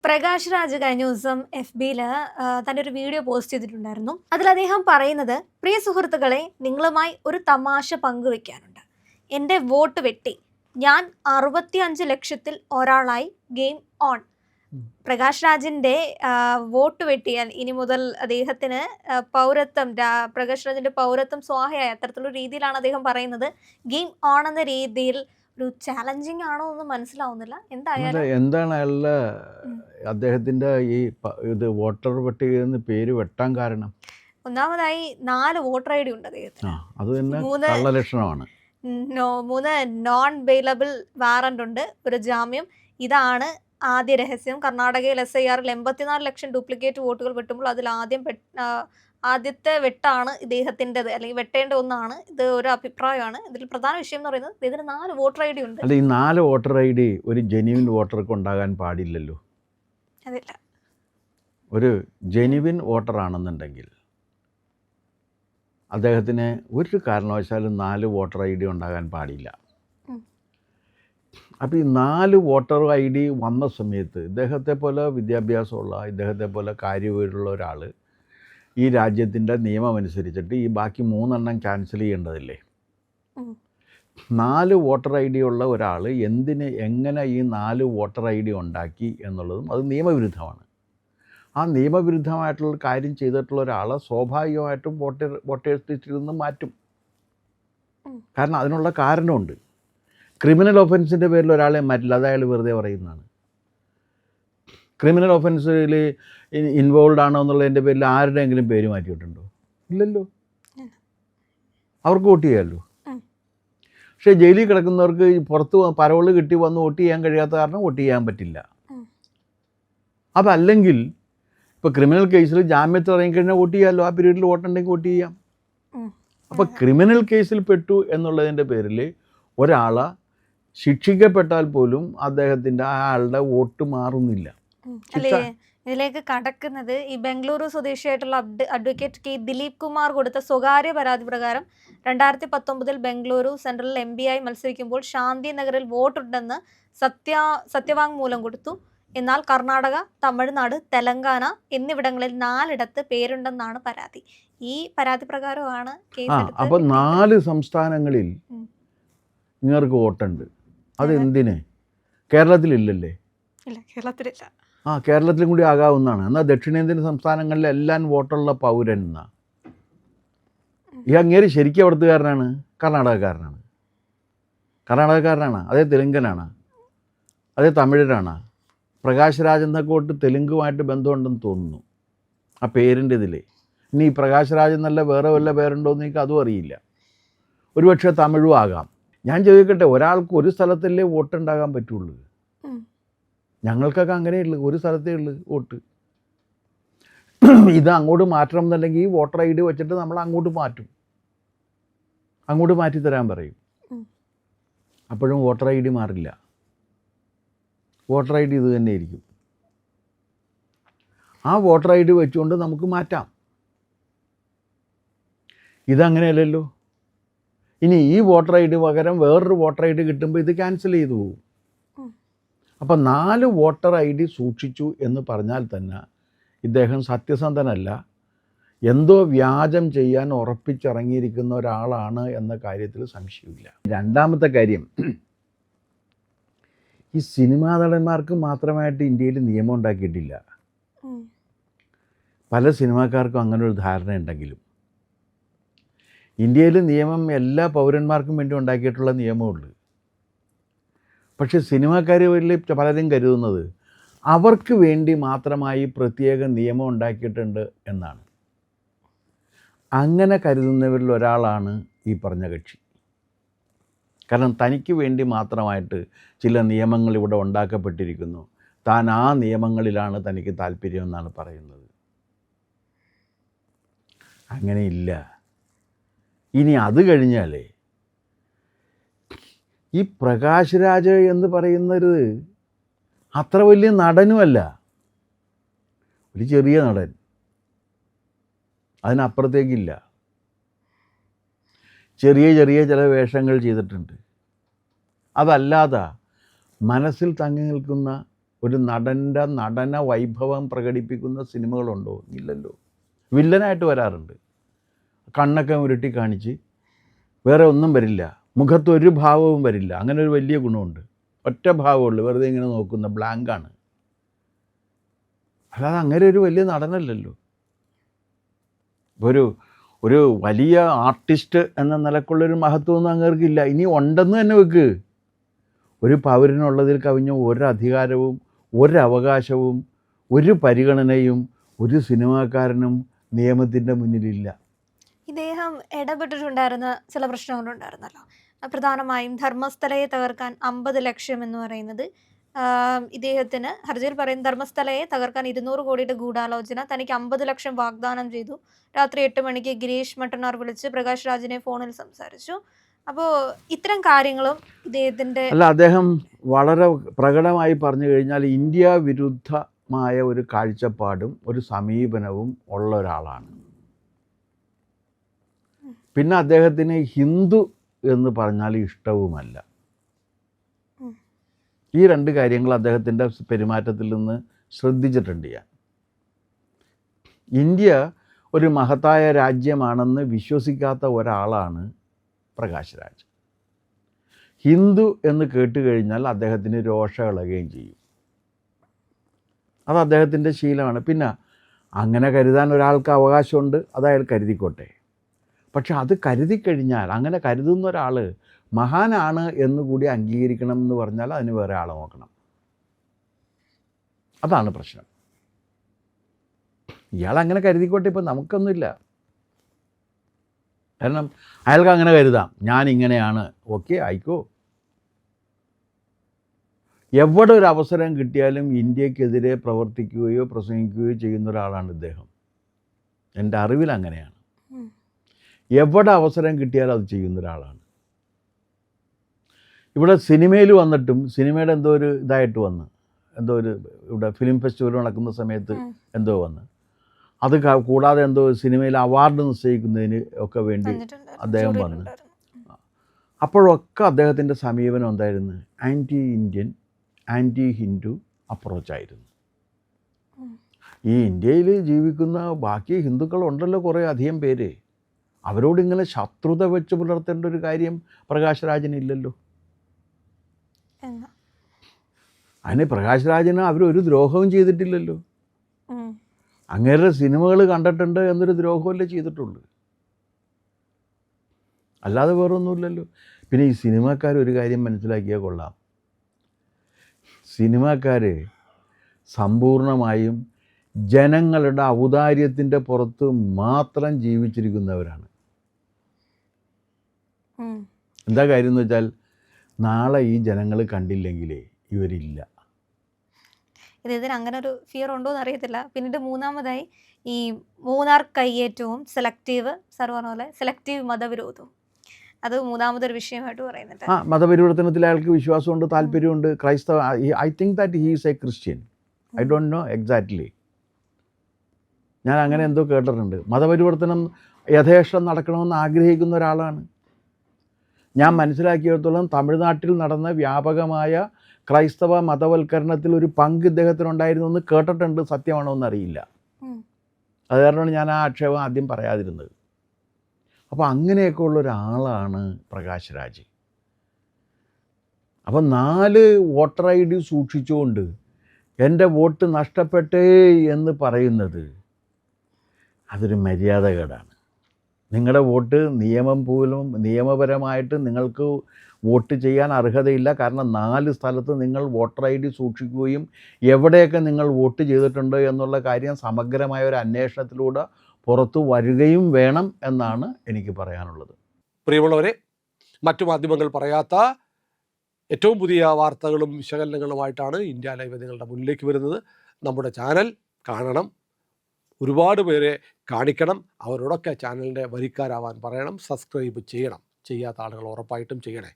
പ്രകാശ് രാജ് കഴിഞ്ഞ ദിവസം FB-ൽ തൻ്റെ ഒരു വീഡിയോ പോസ്റ്റ് ചെയ്തിട്ടുണ്ടായിരുന്നു. അതിൽ അദ്ദേഹം പറയുന്നത്, പ്രിയ സുഹൃത്തുക്കളെ, നിങ്ങളുമായി ഒരു തമാശ പങ്കുവെക്കാനുണ്ട്. എൻ്റെ വോട്ട് വെട്ടി. ഞാൻ 65 ലക്ഷത്തിൽ ഒരാളായി. Game on. പ്രകാശ് രാജിൻ്റെ വോട്ട് വെട്ടിയാൽ ഇനി മുതൽ അദ്ദേഹത്തിന് പൗരത്വം, പ്രകാശ് രാജിൻ്റെ പൗരത്വം സ്വാഹയായ അത്തരത്തിലുള്ള രീതിയിലാണ് അദ്ദേഹം പറയുന്നത്. ഗെയിം ഓൺ എന്ന രീതിയിൽ ഒരു ചാലഞ്ചിങ് ആണോ എന്ന് മനസ്സിലാവുന്നില്ല. എന്തായാലും എന്താണ് അയാളുടെ അദ്ദേഹത്തിൻ്റെ ഇത് വോട്ടർ പട്ടികയിൽ നിന്ന് പേര് വെട്ടാൻ കാരണം? ഒന്നാമതായി 4 വോട്ടർ ID ഉണ്ട് അദ്ദേഹത്തിന്. അത് തന്നെ കള്ളലക്ഷണമാണ്. 3 നോൺ ബെയിലബിൾ വാറന്റ് ഉണ്ട്, ഒരു ജാമ്യം. ഇതാണ് ആദ്യ രഹസ്യം. കർണാടകയിൽ SIR-ൽ 84 ലക്ഷം ഡ്യൂപ്ലിക്കേറ്റ് വോട്ടുകൾ വെട്ടുമ്പോൾ അതിൽ ആദ്യത്തെ വെട്ടാണ് ഇദ്ദേഹത്തിൻ്റെത്, അല്ലെങ്കിൽ വെട്ടേണ്ട ഒന്നാണ്. ഇത് ഒരു അഭിപ്രായമാണ്. ഇതിൽ പ്രധാന വിഷയം എന്ന് പറയുന്നത് ഇതിന് 4 വോട്ടർ ID ഉണ്ട്. അല്ല, ഈ 4 വോട്ടർ ID ഒരു ജെന്യുവിൻ വോട്ടർക്ക് ഉണ്ടാകാൻ പാടില്ലല്ലോ. അതില്ല. ഒരു ജെന്യുവിൻ വോട്ടർ ആണെന്നുണ്ടെങ്കിൽ അദ്ദേഹത്തിന് ഒരു കാരണവശാലും 4 വോട്ടർ ID ഉണ്ടാകാൻ പാടില്ല. അപ്പോൾ ഈ 4 വോട്ടർ ID വന്ന സമയത്ത് ഇദ്ദേഹത്തെ പോലെ വിദ്യാഭ്യാസമുള്ള, ഇദ്ദേഹത്തെ പോലെ കാര്യവിവരമുള്ള ഒരാൾ ഈ രാജ്യത്തിൻ്റെ നിയമം അനുസരിച്ചിട്ട് ഈ ബാക്കി 3 എണ്ണം ക്യാൻസൽ ചെയ്യേണ്ടതില്ലേ? 4 വോട്ടർ ID ഉള്ള ഒരാൾ എങ്ങനെ ഈ 4 വോട്ടർ ID ഉണ്ടാക്കി എന്നുള്ളതും അത് നിയമവിരുദ്ധമാണ്. ആ നിയമവിരുദ്ധമായിട്ടുള്ള കാര്യം ചെയ്തിട്ടുള്ള ഒരാളെ സ്വാഭാവികമായിട്ടും വോട്ടേഴ്സ് ലിസ്റ്റിൽ നിന്ന് മാറ്റും. കാരണം അതിനുള്ള കാരണമുണ്ട്. ക്രിമിനൽ ഒഫൻസിൻ്റെ പേരിൽ ഒരാളെ മാറ്റില്ല, അത് അയാൾ വെറുതെ പറയുന്നതാണ്. ക്രിമിനൽ ഒഫൻസിൽ ഇൻവോൾവ് ആണോ എന്നുള്ളതിൻ്റെ പേരിൽ ആരുടെയെങ്കിലും പേര് മാറ്റിയിട്ടുണ്ടോ? ഇല്ലല്ലോ. അവർക്ക് വോട്ട് ചെയ്യാമല്ലോ. പക്ഷേ ജയിലിൽ കിടക്കുന്നവർക്ക് പുറത്ത് പരോള് കിട്ടി വന്ന് വോട്ട് ചെയ്യാൻ കഴിയാത്ത കാരണം വോട്ട് ചെയ്യാൻ പറ്റില്ല. അപ്പം അല്ലെങ്കിൽ ഇപ്പോൾ ക്രിമിനൽ കേസിൽ ജാമ്യത്തിൽ ഇറങ്ങിക്കഴിഞ്ഞാൽ വോട്ട് ചെയ്യാമല്ലോ. ആ പീരീഡിൽ വോട്ടുണ്ടെങ്കിൽ വോട്ട് ചെയ്യാം. അപ്പോൾ ക്രിമിനൽ കേസിൽ പെട്ടു എന്നുള്ളതിൻ്റെ പേരിൽ ഒരാളെ ശിക്ഷിക്കപ്പെട്ടാൽ പോലും അദ്ദേഹത്തിൻ്റെ അയാളുടെ വോട്ട് മാറുന്നില്ല. ഇതിലേക്ക് കടക്കുന്നത് ഈ ബംഗളൂരു സ്വദേശിയായിട്ടുള്ള അഡ്വക്കേറ്റ് K. ദിലീപ് കുമാർ കൊടുത്ത സ്വകാര്യ പരാതി പ്രകാരം 2019 ബംഗളൂരു സെൻട്രൽ MP ആയി മത്സരിക്കുമ്പോൾ ശാന്തി നഗറിൽ വോട്ടുണ്ടെന്ന് സത്യവാങ്മൂലം കൊടുത്തു. എന്നാൽ കർണാടക, തമിഴ്നാട്, തെലങ്കാന എന്നിവിടങ്ങളിൽ 4 ഇടത്ത് പേരുണ്ടെന്നാണ് പരാതി. ഈ പരാതി പ്രകാരമാണ് കേസ്. അപ്പോൾ 4 സംസ്ഥാനങ്ങളിൽ നിങ്ങൾക്ക് വോട്ടുണ്ട്. അതെന്തിന്? കേരളത്തിലില്ലല്ലേ? ഇല്ല, കേരളത്തിലില്ല. കേരളത്തിലും കൂടി ആകാവുന്നതാണ്. എന്നാൽ ദക്ഷിണേന്ത്യൻ സംസ്ഥാനങ്ങളിലെ എല്ലാം വോട്ടുള്ള പൗരൻ എന്നാ. ഈ അങ്ങേര് ശരിക്കും അവിടുത്തുകാരനാണ്, കർണാടകക്കാരനാണ്, അതേ തെലുങ്കനാണ്, അതേ തമിഴനാണ്. പ്രകാശ് രാജ് എന്നൊക്കെ വോട്ട് തെലുങ്കുമായിട്ട് ബന്ധമുണ്ടെന്ന് തോന്നുന്നു ആ പേരിൻ്റെ ഇതിൽ. ഇനി ഈ പ്രകാശ് രാജ് എന്നല്ല വേറെ വല്ല പേരുണ്ടോ എന്ന് എനിക്ക് അതും അറിയില്ല. ഒരുപക്ഷെ തമിഴും ആകാം. ഞാൻ ചോദിക്കട്ടെ, ഒരാൾക്ക് ഒരു സ്ഥലത്തല്ലേ വോട്ടുണ്ടാകാൻ പറ്റുള്ളൂ? ഞങ്ങൾക്കൊക്കെ അങ്ങനെയുള്ളൂ, ഒരു സ്ഥലത്തേ ഉള്ളൂ വോട്ട്. ഇത് അങ്ങോട്ട് മാറ്റണം എന്നുണ്ടെങ്കിൽ ഈ വോട്ടർ ID വെച്ചിട്ട് നമ്മൾ അങ്ങോട്ട് മാറ്റിത്തരാൻ പറയും. അപ്പോഴും വോട്ടർ ID മാറില്ല. വോട്ടർ ID ഇത് തന്നെ ഇരിക്കും. ആ വോട്ടർ ID വെച്ചുകൊണ്ട് നമുക്ക് മാറ്റാം. ഇതങ്ങനെയല്ലല്ലോ. ഇനി ഈ വോട്ടർ ID പകരം വേറൊരു വോട്ടർ ID കിട്ടുമ്പോൾ ഇത് ക്യാൻസൽ ചെയ്തു പോകും. അപ്പം 4 വോട്ടർ ID സൂക്ഷിച്ചു എന്ന് പറഞ്ഞാൽ തന്നെ ഇദ്ദേഹം സത്യസന്ധനല്ല, എന്തോ വ്യാജം ചെയ്യാൻ ഉറപ്പിച്ചിറങ്ങിയിരിക്കുന്ന ഒരാളാണ് എന്ന കാര്യത്തിൽ സംശയമില്ല. രണ്ടാമത്തെ കാര്യം, ഈ സിനിമാ നടന്മാർക്ക് മാത്രമായിട്ട് ഇന്ത്യയിൽ നിയമം ഉണ്ടാക്കിയിട്ടില്ല. പല സിനിമാക്കാർക്കും അങ്ങനെ ഒരു ധാരണ ഉണ്ടെങ്കിലും ഇന്ത്യയിൽ നിയമം എല്ലാ പൗരന്മാർക്കും വേണ്ടി ഉണ്ടാക്കിയിട്ടുള്ള നിയമമുള്ളൂ. പക്ഷേ സിനിമാക്കാർ പലരും കരുതുന്നത് അവർക്ക് വേണ്ടി മാത്രമായി പ്രത്യേക നിയമം ഉണ്ടാക്കിയിട്ടുണ്ട് എന്നാണ്. അങ്ങനെ കരുതുന്നവരിൽ ഒരാളാണ് ഈ പറഞ്ഞ കക്ഷി. കാരണം തനിക്ക് വേണ്ടി മാത്രമായിട്ട് ചില നിയമങ്ങൾ ഇവിടെ ഉണ്ടാക്കപ്പെട്ടിരിക്കുന്നു, താൻ ആ നിയമങ്ങളിലാണ് തനിക്ക് താല്പര്യം എന്നാണ് പറയുന്നത്. അങ്ങനെയില്ല. ഇനി അത് കഴിഞ്ഞാലേ ഈ പ്രകാശ് രാജ് എന്ന് പറയുന്നത് അത്ര വലിയ നടനുമല്ല, ഒരു ചെറിയ നടൻ, അതിനപ്പുറത്തേക്കില്ല. ചെറിയ ചില വേഷങ്ങൾ ചെയ്തിട്ടുണ്ട്. അതല്ലാതെ മനസ്സിൽ തങ്ങി നിൽക്കുന്ന ഒരു നടൻ്റെ നടന വൈഭവം പ്രകടിപ്പിക്കുന്ന സിനിമകളുണ്ടോ? ഇല്ലല്ലോ. വില്ലനായിട്ട് വരാറുണ്ട്, കണ്ണൊക്കെ ഉരുട്ടി കാണിച്ച്, വേറെ ഒന്നും വരില്ല, മുഖത്തൊരു ഭാവവും വരില്ല. അങ്ങനെ ഒരു വലിയ ഗുണമുണ്ട്. ഒറ്റ ഭാവമുള്ളൂ, വെറുതെ ഇങ്ങനെ നോക്കുന്ന ബ്ലാങ്കാണ്. അല്ലാതെ അങ്ങനെ ഒരു വലിയ നടനല്ലല്ലോ. ഒരു വലിയ ആർട്ടിസ്റ്റ് എന്ന നിലക്കുള്ളൊരു മഹത്വമൊന്നും അങ്ങേർക്കില്ല. ഇനി ഉണ്ടെന്ന് തന്നെ വെക്ക്. ഒരു പൗരനുള്ളതിൽ കവിഞ്ഞ ഒരധികാരവും ഒരവകാശവും ഒരു പരിഗണനയും ഒരു സിനിമാക്കാരനും നിയമത്തിൻ്റെ മുന്നിലില്ല. ഇദ്ദേഹം ഇടപെട്ടിട്ടുണ്ടായിരുന്ന ചില പ്രശ്നങ്ങളുണ്ടായിരുന്നല്ലോ. പ്രധാനമായും ധർമ്മസ്ഥലയെ തകർക്കാൻ 50 ലക്ഷം എന്ന് പറയുന്നത്, ഇദ്ദേഹത്തിന് ഹർജിയിൽ പറയുന്ന ധർമ്മസ്ഥലയെ തകർക്കാൻ 200 കോടിയുടെ ഗൂഢാലോചന, തനിക്ക് 50 ലക്ഷം വാഗ്ദാനം ചെയ്തു, രാത്രി 8 മണിക്ക് ഗിരീഷ് മട്ടന്നാർ വിളിച്ച് പ്രകാശ് രാജിനെ ഫോണിൽ സംസാരിച്ചു. അപ്പോൾ ഇത്തരം കാര്യങ്ങളും ഇദ്ദേഹത്തിൻ്റെ അല്ല, അദ്ദേഹം വളരെ പ്രകടമായി പറഞ്ഞു കഴിഞ്ഞാൽ ഇന്ത്യ വിരുദ്ധമായ ഒരു കാഴ്ചപ്പാടും ഒരു സമീപനവും ഉള്ള ഒരാളാണ്. പിന്നെ അദ്ദേഹത്തിന് ഹിന്ദു എന്ന് പറഞ്ഞാൽ ഇഷ്ടവുമല്ല. ഈ രണ്ട് കാര്യങ്ങൾ അദ്ദേഹത്തിൻ്റെ പെരുമാറ്റത്തിൽ നിന്ന് ശ്രദ്ധിച്ചിട്ടുണ്ട് ഞാൻ. ഇന്ത്യ ഒരു മഹത്തായ രാജ്യമാണെന്ന് വിശ്വസിക്കാത്ത ഒരാളാണ് പ്രകാശ് രാജ്. ഹിന്ദു എന്ന് കേട്ടുകഴിഞ്ഞാൽ അദ്ദേഹത്തിന് രോഷം ഇളകുകയും ചെയ്യും. അത് അദ്ദേഹത്തിൻ്റെ ശീലമാണ്. പിന്നെ അങ്ങനെ കരുതാൻ ഒരാൾക്ക് അവകാശമുണ്ട്, അത് അയാൾ കരുതിക്കോട്ടെ. പക്ഷെ അത് കരുതിക്കഴിഞ്ഞാൽ, അങ്ങനെ കരുതുന്ന ഒരാൾ മഹാനാണ് എന്നുകൂടി അംഗീകരിക്കണം എന്ന് പറഞ്ഞാൽ അതിന് വേറെ ആളെ നോക്കണം. അതാണ് പ്രശ്നം. ഇയാൾ അങ്ങനെ കരുതിക്കോട്ടെ, ഇപ്പം നമുക്കൊന്നുമില്ല. കാരണം അയാൾക്ക് അങ്ങനെ കരുതാം, ഞാൻ ഇങ്ങനെയാണ്, ഓക്കെ ആയിക്കോ. എവിടെ ഒരു അവസരം കിട്ടിയാലും ഇന്ത്യക്കെതിരെ പ്രവർത്തിക്കുകയോ പ്രസംഗിക്കുകയോ ചെയ്യുന്ന ഒരാളാണ് ഇദ്ദേഹം. എൻ്റെ അറിവിൽ അങ്ങനെയാണ്. എവിടെ അവസരം കിട്ടിയാലും അത് ചെയ്യുന്ന ഒരാളാണ്. ഇവിടെ സിനിമയിൽ വന്നിട്ടും സിനിമയുടെ എന്തോ ഒരു ഇതായിട്ട് വന്ന്, എന്തോ ഒരു ഇവിടെ ഫിലിം ഫെസ്റ്റിവൽ നടക്കുന്ന സമയത്ത് എന്തോ വന്ന്, അത് കൂടാതെ എന്തോ സിനിമയിൽ അവാർഡ് നിശ്ചയിക്കുന്നതിന് ഒക്കെ വേണ്ടി അദ്ദേഹം വന്നു. അപ്പോഴൊക്കെ അദ്ദേഹത്തിൻ്റെ സമീപനം എന്തായിരുന്നു? ആൻറ്റി ഇന്ത്യൻ, ആൻറ്റി ഹിന്ദു അപ്രോച്ചായിരുന്നു. ഈ ഇന്ത്യയിൽ ജീവിക്കുന്ന ബാക്കി ഹിന്ദുക്കളുണ്ടല്ലോ കുറേ അധികം പേര്, അവരോട് ഇങ്ങനെ ശത്രുത വെച്ച് പുലർത്തേണ്ട ഒരു കാര്യം പ്രകാശ് രാജിനില്ലല്ലോ. അതിന് പ്രകാശ് രാജിന് അവരൊരു ദ്രോഹവും ചെയ്തിട്ടില്ലല്ലോ. അങ്ങേരുടെ സിനിമകൾ കണ്ടിട്ടുണ്ട് എന്നൊരു ദ്രോഹമല്ലേ ചെയ്തിട്ടുള്ളൂ, അല്ലാതെ വേറൊന്നുമില്ലല്ലോ. പിന്നെ ഈ സിനിമാക്കാർ ഒരു കാര്യം മനസ്സിലാക്കിയാൽ കൊള്ളാം. സിനിമാക്കാർ സമ്പൂർണമായും ജനങ്ങളുടെ ഔദാര്യത്തിൻ്റെ പുറത്ത് മാത്രം ജീവിച്ചിരിക്കുന്നവരാണ്. എന്താ കാര്യം എന്ന് വെച്ചാൽ, നാളെ ഈ ജനങ്ങൾ കണ്ടില്ലെങ്കിലേ ഇവരില്ല. ഇതിന് അങ്ങനെ ഒരു ഫിയർ ഉണ്ടോ എന്ന് അറിയത്തില്ല. പിന്നീട് മൂന്നാമതായി ഈ മൂന്നാർ കയ്യേറ്റവും സെലക്റ്റീവ് പോലെ സെലക്റ്റീവ് മതവിരോധവും, അത് മൂന്നാമതൊരു വിഷയമായിട്ട് പറയുന്നുണ്ട്. മതപരിവർത്തനത്തിൽ അയാൾക്ക് വിശ്വാസമുണ്ട്, താല്പര്യമുണ്ട്. ക്രൈസ്തവ, I think that he is A Christian. I don't know exactly. ഞാൻ അങ്ങനെ എന്തോ കേട്ടിട്ടുണ്ട്. മതപരിവർത്തനം യഥേഷ്ടം നടക്കണമെന്ന് ആഗ്രഹിക്കുന്ന ഒരാളാണ്. ഞാൻ മനസ്സിലാക്കിയിടത്തോളം തമിഴ്നാട്ടിൽ നടന്ന വ്യാപകമായ ക്രൈസ്തവ മതവൽക്കരണത്തിൽ ഒരു പങ്ക് ഇദ്ദേഹത്തിനുണ്ടായിരുന്നു എന്ന് കേട്ടിട്ടുണ്ട്. സത്യമാണോ എന്നറിയില്ല. അത് കാരണമാണ് ഞാൻ ആ ആക്ഷേപം ആദ്യം പറയാതിരുന്നത്. അപ്പോൾ അങ്ങനെയൊക്കെ ഉള്ള ഒരാളാണ് പ്രകാശ് രാജ്. അപ്പം 4 വോട്ടർ ഐ ഡി സൂക്ഷിച്ചുകൊണ്ട് എൻ്റെ വോട്ട് നഷ്ടപ്പെട്ടേ എന്ന് പറയുന്നത് അതൊരു മര്യാദകേടാണ്. നിങ്ങളുടെ വോട്ട് നിയമപരമായിട്ട് നിങ്ങൾക്ക് വോട്ട് ചെയ്യാൻ അർഹതയില്ല. കാരണം 4 സ്ഥലത്ത് നിങ്ങൾ വോട്ടർ ഐ ഡി സൂക്ഷിക്കുകയും എവിടെയൊക്കെ നിങ്ങൾ വോട്ട് ചെയ്തിട്ടുണ്ട് എന്നുള്ള കാര്യം സമഗ്രമായ ഒരു അന്വേഷണത്തിലൂടെ പുറത്തു വരികയും വേണം എന്നാണ് എനിക്ക് പറയാനുള്ളത്. പ്രിയമുള്ളവരെ, മറ്റു മാധ്യമങ്ങൾ പറയാത്ത ഏറ്റവും പുതിയ വാർത്തകളും വിശകലനങ്ങളുമായിട്ടാണ് ഇന്ത്യ ലൈവ് നിങ്ങളുടെ മുന്നിലേക്ക് വരുന്നത്. നമ്മുടെ ചാനൽ കാണണം, ഒരുപാട് പേരെ കാണിക്കണം, അവരോടൊക്കെ ചാനലിൻ്റെ വരിക്കാരാവാൻ പറയണം, സബ്സ്ക്രൈബ് ചെയ്യണം. ചെയ്യാത്ത ആളുകൾ ഉറപ്പായിട്ടും ചെയ്യണേ.